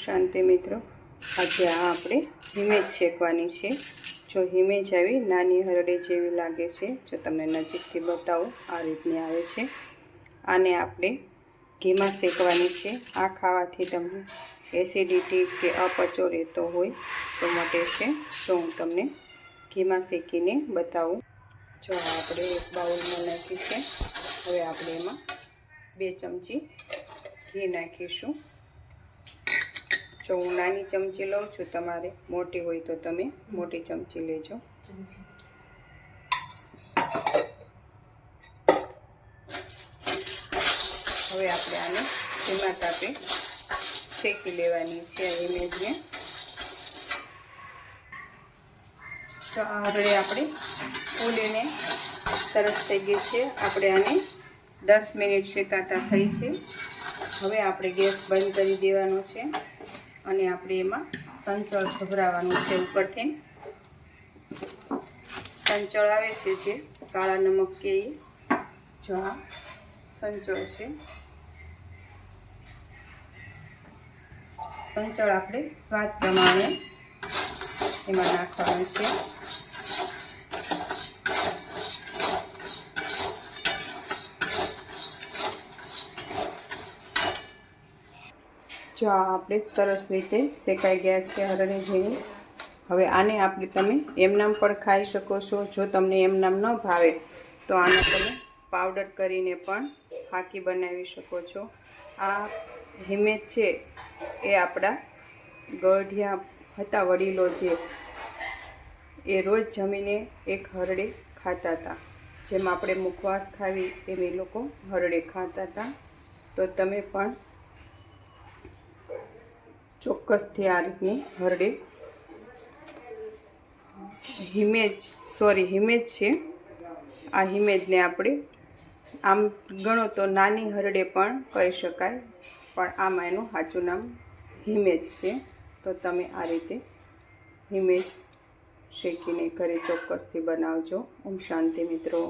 શાંતિ મિત્રો, આજે આ આપણે હિમેજ શેકવાની છે। જો હિમેજ આવી નાની હરડે જેવી લાગે છે, જો તમને નજીકથી બતાવું આ રીતની આવે છે। આને આપણે ઘીમાં શેકવાની છે। આ ખાવાથી તમને એસિડિટી કે અપચો રહેતો હોય તો મટે છે। તો હું તમને ઘીમાં શેકીને બતાવું। જો આપણે એક બાઉલમાં નાખી છે। હવે આપણે એમાં 2 ચમચી ઘી નાખીશું। જો હું નાની ચમચી લઉં છું, તમારે મોટી હોય તો તમે મોટી ચમચી લેજો। હવે આપણે આને ધીમા તાપે શેકી લેવાની છે આ હિમેજને। જો આ હરડે આપણે ફૂલીને સરસ થઈ ગઈ છે। આપણે આને 10 મિનિટ શેકાતા થઈ છે। હવે આપણે ગેસ બંધ કરી દેવાનો છે અને આપણે એમાં સંચળ ભભરાવાનું છે। ઉપરથી સંચળ આવે છે જે કાળા નમક કે જો આ સંચળ છે। સંચળ આપણે સ્વાદ પ્રમાણે એમાં નાખવાનું છે। જો આપણે સરસ રીતે શેકાઈ ગયા છે હરડે જેવી। હવે આને આપણે તમે એમનામ પણ ખાઈ શકો છો। જો તમને એમનામ ન ભાવે તો આને તમે પાવડર કરીને પણ ફાકી બનાવી શકો છો। આ હિમેજ છે એ આપણા ગઢિયા હતા વડીલો જે એ રોજ જમીને એક હરડે ખાતા હતા। જેમ આપણે મુખવાસ ખાવી એમ એ લોકો હરડે ખાતા હતા। તો તમે પણ ચોક્કસથી આ રીતની હરડે હિમેજ છે। આ હિમેજને આપણે આમ ગણો તો નાની હરડે પણ કહી શકાય, પણ આમાં એનું સાચું નામ હિમેજ છે। તો તમે આ રીતે હિમેજ શેકીને ઘરે ચોક્કસથી બનાવજો। ઓમ શાંતિ મિત્રો।